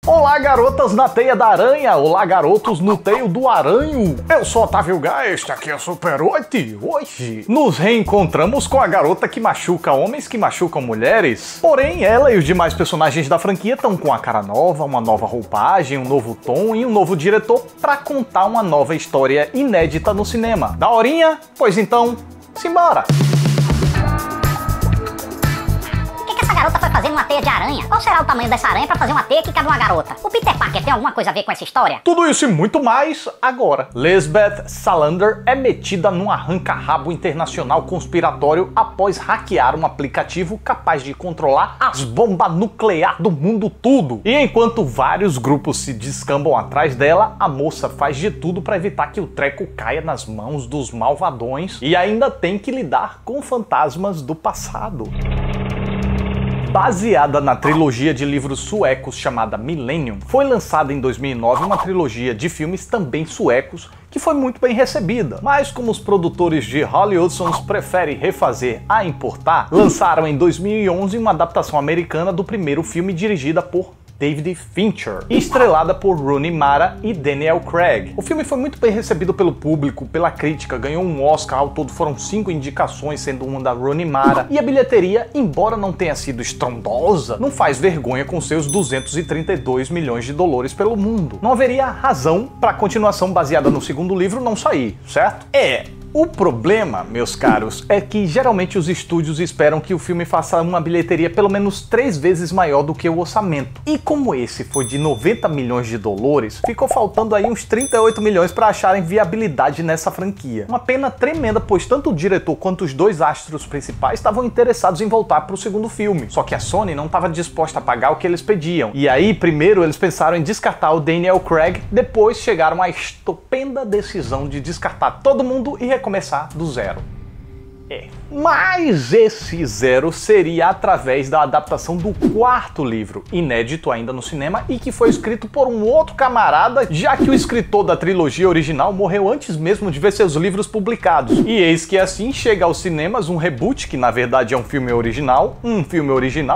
Olá, garotas na teia da aranha! Olá, garotos no teio do aranho! Eu sou Otávio Gá, este aqui é o Super 8. Hoje nos reencontramos com a garota que machuca homens que machucam mulheres. Porém, ela e os demais personagens da franquia estão com a cara nova, uma nova roupagem, um novo tom e um novo diretor para contar uma nova história inédita no cinema. Daorinha? Pois então, simbora! Essa garota foi fazer uma teia de aranha? Qual será o tamanho dessa aranha pra fazer uma teia que cabe uma garota? O Peter Parker tem alguma coisa a ver com essa história? Tudo isso e muito mais agora. Lisbeth Salander é metida num arranca-rabo internacional conspiratório após hackear um aplicativo capaz de controlar as bombas nucleares do mundo tudo. E enquanto vários grupos se descambam atrás dela, a moça faz de tudo para evitar que o treco caia nas mãos dos malvadões e ainda tem que lidar com fantasmas do passado. Baseada na trilogia de livros suecos chamada Millennium, foi lançada em 2009 uma trilogia de filmes também suecos que foi muito bem recebida, mas como os produtores de Hollywood preferem refazer a importar, lançaram em 2011 uma adaptação americana do primeiro filme dirigida por David Fincher, estrelada por Rooney Mara e Daniel Craig. O filme foi muito bem recebido pelo público, pela crítica, ganhou um Oscar, ao todo foram 5 indicações, sendo uma da Rooney Mara, e a bilheteria, embora não tenha sido estrondosa, não faz vergonha com seus 232 milhões de dólares pelo mundo. Não haveria razão para a continuação baseada no segundo livro não sair, certo? O problema, meus caros, é que geralmente os estúdios esperam que o filme faça uma bilheteria pelo menos 3 vezes maior do que o orçamento. E como esse foi de 90 milhões de dólares, ficou faltando aí uns 38 milhões para acharem viabilidade nessa franquia. Uma pena tremenda, pois tanto o diretor quanto os 2 astros principais estavam interessados em voltar para o segundo filme. Só que a Sony não estava disposta a pagar o que eles pediam. E aí, primeiro eles pensaram em descartar o Daniel Craig, depois chegaram à estupenda decisão de descartar todo mundo e começar do zero. Mas esse zero seria através da adaptação do 4º livro, inédito ainda no cinema e que foi escrito por um outro camarada, já que o escritor da trilogia original morreu antes mesmo de ver seus livros publicados. E eis que assim chega aos cinemas um reboot, que na verdade é um filme original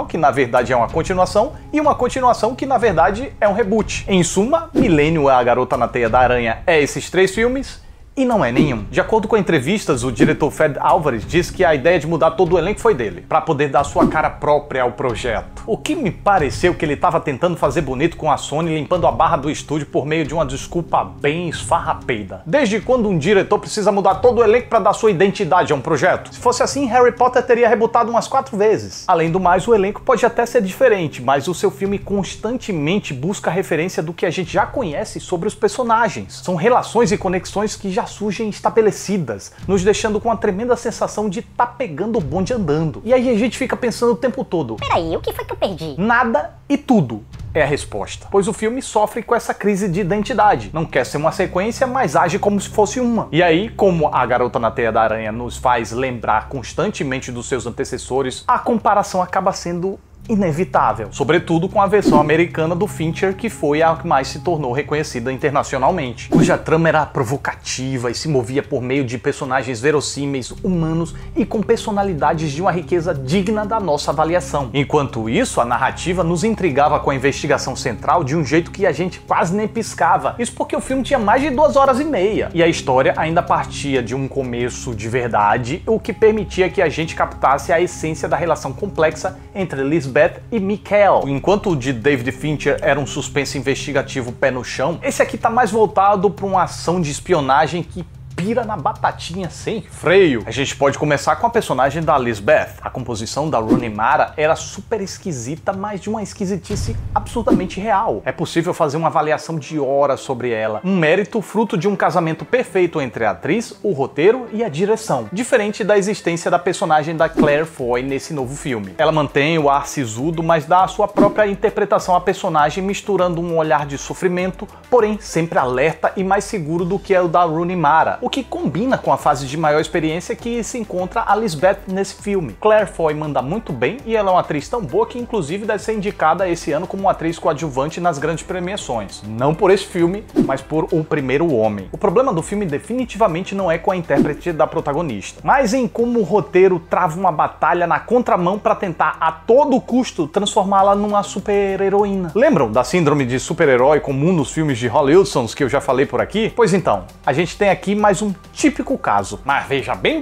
que na verdade é uma continuação, e uma continuação que na verdade é um reboot. Em suma, Millennium, A Garota na Teia da Aranha é esses 3 filmes, e não é nenhum. De acordo com entrevistas, o diretor Fed Álvares diz que a ideia de mudar todo o elenco foi dele, para poder dar sua cara própria ao projeto. O que me pareceu que ele estava tentando fazer bonito com a Sony, limpando a barra do estúdio por meio de uma desculpa bem esfarrapeida. Desde quando um diretor precisa mudar todo o elenco para dar sua identidade a um projeto? Se fosse assim, Harry Potter teria rebutado umas 4 vezes. Além do mais, o elenco pode até ser diferente, mas o seu filme constantemente busca referência do que a gente já conhece sobre os personagens. São relações e conexões que já surgem estabelecidas, nos deixando com uma tremenda sensação de tá pegando o bonde andando. E aí a gente fica pensando o tempo todo: peraí, o que foi que eu perdi? Nada e tudo é a resposta. Pois o filme sofre com essa crise de identidade. Não quer ser uma sequência, mas age como se fosse uma. E aí, como A Garota na Teia da Aranha nos faz lembrar constantemente dos seus antecessores, a comparação acaba sendo inevitável, sobretudo com a versão americana do Fincher, que foi a que mais se tornou reconhecida internacionalmente, cuja trama era provocativa e se movia por meio de personagens verossímeis, humanos e com personalidades de uma riqueza digna da nossa avaliação. Enquanto isso, a narrativa nos intrigava com a investigação central de um jeito que a gente quase nem piscava. Isso porque o filme tinha mais de 2 horas e meia, e a história ainda partia de um começo de verdade, o que permitia que a gente captasse a essência da relação complexa entre Lisbeth e Mikael. Enquanto o de David Fincher era um suspense investigativo pé no chão, esse aqui tá mais voltado para uma ação de espionagem que pira na batatinha sem freio. A gente pode começar com a personagem da Lisbeth. A composição da Rooney Mara era super esquisita, mas de uma esquisitice absurdamente real. É possível fazer uma avaliação de horas sobre ela. Um mérito fruto de um casamento perfeito entre a atriz, o roteiro e a direção. Diferente da existência da personagem da Claire Foy nesse novo filme. Ela mantém o ar sisudo, mas dá a sua própria interpretação à personagem, misturando um olhar de sofrimento, porém sempre alerta e mais seguro do que é o da Rooney Mara. O o que combina com a fase de maior experiência que se encontra a Lisbeth nesse filme. Claire Foy manda muito bem e ela é uma atriz tão boa que inclusive deve ser indicada esse ano como atriz coadjuvante nas grandes premiações. Não por esse filme, mas por O Primeiro Homem. O problema do filme definitivamente não é com a intérprete da protagonista, mas em como o roteiro trava uma batalha na contramão para tentar a todo custo transformá-la numa super-heroína. Lembram da síndrome de super-herói comum nos filmes de Hollywood que eu já falei por aqui? Pois então, a gente tem aqui mais um típico caso. Mas veja bem,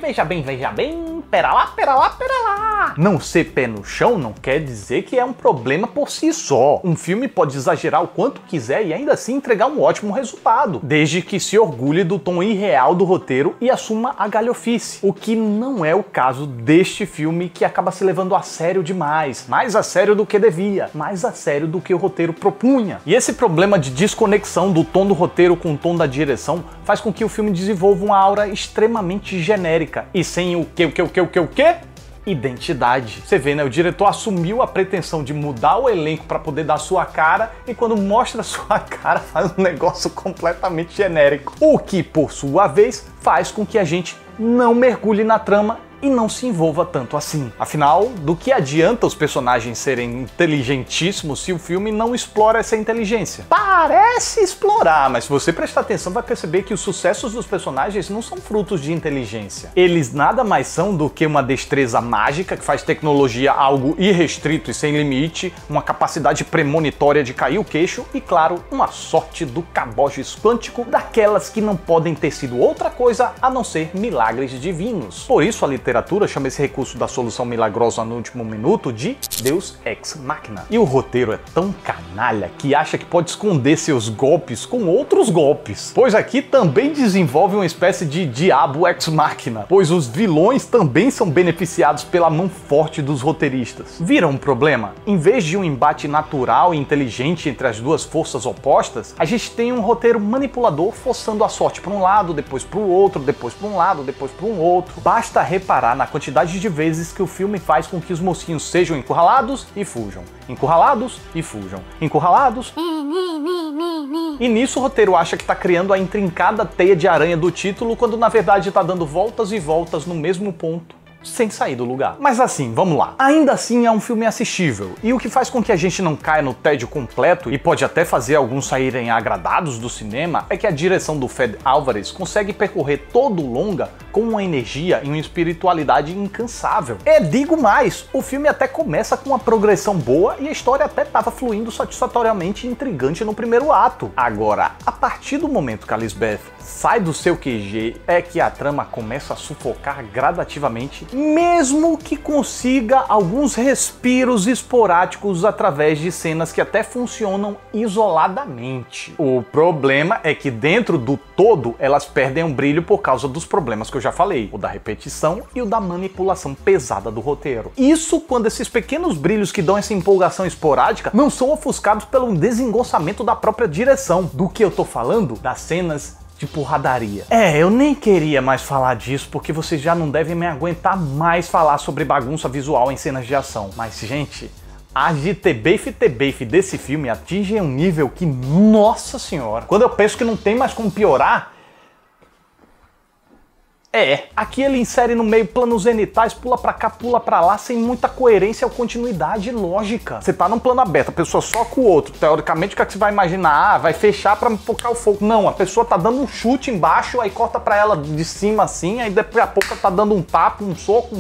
pera lá. Não ser pé no chão não quer dizer que é um problema por si só. Um filme pode exagerar o quanto quiser e ainda assim entregar um ótimo resultado, desde que se orgulhe do tom irreal do roteiro e assuma a galhofice, o que não é o caso deste filme, que acaba se levando a sério demais, mais a sério do que devia, mais a sério do que o roteiro propunha. E esse problema de desconexão do tom do roteiro com o tom da direção faz com que o filme desenvolva uma aura extremamente genérica e sem o quê? Identidade. Você vê, né? O diretor assumiu a pretensão de mudar o elenco para poder dar sua cara e quando mostra sua cara faz um negócio completamente genérico. O que, por sua vez, faz com que a gente não mergulhe na trama e não se envolva tanto assim. Afinal, do que adianta os personagens serem inteligentíssimos se o filme não explora essa inteligência? Parece explorar, mas se você prestar atenção vai perceber que os sucessos dos personagens não são frutos de inteligência. Eles nada mais são do que uma destreza mágica que faz tecnologia algo irrestrito e sem limite, uma capacidade premonitória de cair o queixo e, claro, uma sorte do caboges quântico daquelas que não podem ter sido outra coisa a não ser milagres divinos. Por isso a literatura chama esse recurso da solução milagrosa no último minuto de Deus Ex Machina. E o roteiro é tão canalha que acha que pode esconder seus golpes com outros golpes, pois aqui também desenvolve uma espécie de diabo Ex Machina, pois os vilões também são beneficiados pela mão forte dos roteiristas. Viram um problema? Em vez de um embate natural e inteligente entre as duas forças opostas, a gente tem um roteiro manipulador forçando a sorte para um lado, depois para o outro, depois para um lado, depois para um outro. Basta reparar na quantidade de vezes que o filme faz com que os mocinhos sejam encurralados e fujam, encurralados e fujam, encurralados. E nisso o roteiro acha que tá criando a intrincada teia de aranha do título, quando na verdade tá dando voltas e voltas no mesmo ponto, sem sair do lugar. Mas assim, vamos lá. Ainda assim é um filme assistível, e o que faz com que a gente não caia no tédio completo, e pode até fazer alguns saírem agradados do cinema, é que a direção do Fede Álvares consegue percorrer todo o longa com uma energia e uma espiritualidade incansável. E digo mais, o filme até começa com uma progressão boa e a história até estava fluindo satisfatoriamente intrigante no primeiro ato. Agora, a partir do momento que a Lisbeth sai do seu QG, é que a trama começa a sufocar gradativamente, mesmo que consiga alguns respiros esporádicos através de cenas que até funcionam isoladamente. O problema é que dentro do todo elas perdem um brilho por causa dos problemas que eu já falei, o da repetição e o da manipulação pesada do roteiro. Isso quando esses pequenos brilhos que dão essa empolgação esporádica não são ofuscados pelo desengonçamento da própria direção. Do que eu tô falando? Das cenas de porradaria. Eu nem queria mais falar disso, porque vocês já não devem me aguentar mais falar sobre bagunça visual em cenas de ação. Mas, gente, as de T-Bafe desse filme atingem um nível que, nossa senhora, quando eu penso que não tem mais como piorar, aqui ele insere no meio planos zenitais, pula pra cá, pula pra lá, sem muita coerência ou continuidade lógica. Você tá num plano aberto, a pessoa soca o outro. Teoricamente, o que é que você vai imaginar? Vai fechar pra focar o fogo. Não, a pessoa tá dando um chute embaixo, aí corta pra ela de cima assim, aí daqui a pouco tá dando um tapa, um soco,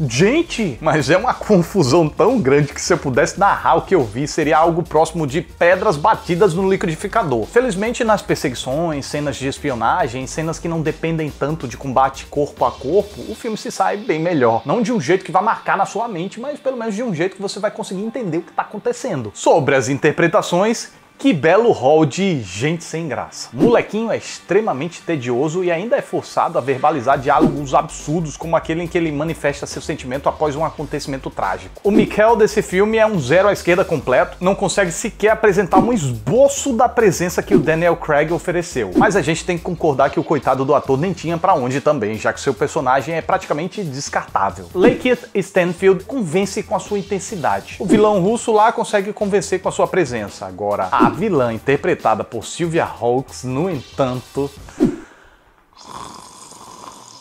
Gente, mas é uma confusão tão grande que se eu pudesse narrar o que eu vi, seria algo próximo de pedras batidas no liquidificador. Felizmente, nas perseguições, cenas de espionagem, cenas que não dependem tanto de combate corpo a corpo, o filme se sai bem melhor. Não de um jeito que vai marcar na sua mente, mas pelo menos de um jeito que você vai conseguir entender o que está acontecendo. Sobre as interpretações, que belo rol de gente sem graça. O molequinho é extremamente tedioso e ainda é forçado a verbalizar diálogos absurdos, como aquele em que ele manifesta seu sentimento após um acontecimento trágico. O Mikhail desse filme é um zero à esquerda completo, não consegue sequer apresentar um esboço da presença que o Daniel Craig ofereceu. Mas a gente tem que concordar que o coitado do ator nem tinha pra onde também, já que seu personagem é praticamente descartável. Lakeith Stanfield convence com a sua intensidade. O vilão russo lá consegue convencer com a sua presença. Agora, a vilã interpretada por Sylvia Hoeks, no entanto...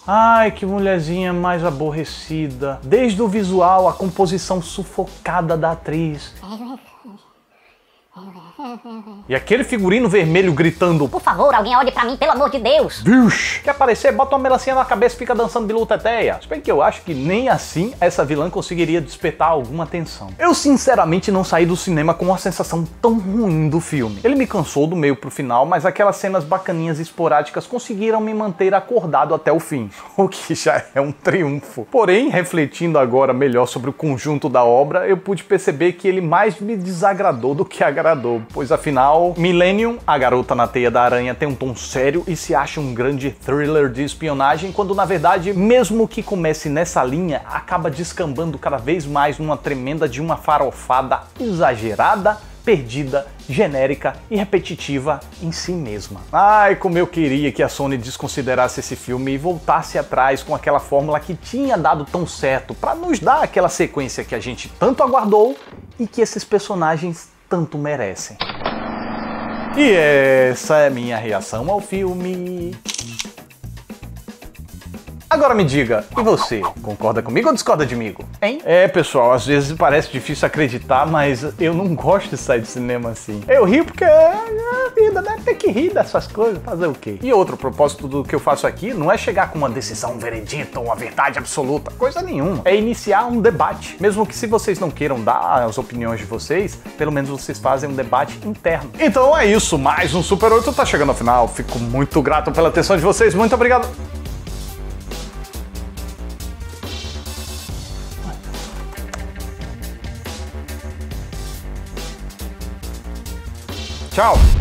Ai, que mulherzinha mais aborrecida. Desde o visual, a composição sufocada da atriz. E aquele figurino vermelho gritando: Por favor, alguém olhe pra mim, pelo amor de Deus. Vixe! Quer aparecer? Bota uma melancia na cabeça e fica dançando bilu teteia. Se bem que eu acho que nem assim essa vilã conseguiria despertar alguma atenção. Eu sinceramente não saí do cinema com uma sensação tão ruim do filme. Ele me cansou do meio pro final, mas aquelas cenas bacaninhas e esporádicas conseguiram me manter acordado até o fim. O que já é um triunfo. Porém, refletindo agora melhor sobre o conjunto da obra, eu pude perceber que ele mais me desagradou do que agradou. Pois afinal, Millennium, A Garota na Teia da Aranha, tem um tom sério e se acha um grande thriller de espionagem, quando na verdade, mesmo que comece nessa linha, acaba descambando cada vez mais numa tremenda de uma farofada exagerada, perdida, genérica e repetitiva em si mesma. Ai, como eu queria que a Sony desconsiderasse esse filme e voltasse atrás com aquela fórmula que tinha dado tão certo, para nos dar aquela sequência que a gente tanto aguardou e que esses personagens tanto merecem. E essa é minha reação ao filme. Agora me diga, e você? Concorda comigo ou discorda de mim? Hein? É, pessoal, às vezes parece difícil acreditar, mas eu não gosto de sair de cinema assim. Eu rio porque é a vida, né? Tem que rir dessas coisas, fazer o quê? E outro propósito do que eu faço aqui não é chegar com uma decisão, um veredito, uma verdade absoluta, coisa nenhuma. É iniciar um debate. Mesmo que se vocês não queiram dar as opiniões de vocês, pelo menos vocês fazem um debate interno. Então é isso, mais um Super 8 tá chegando ao final. Fico muito grato pela atenção de vocês, muito obrigado. Tchau!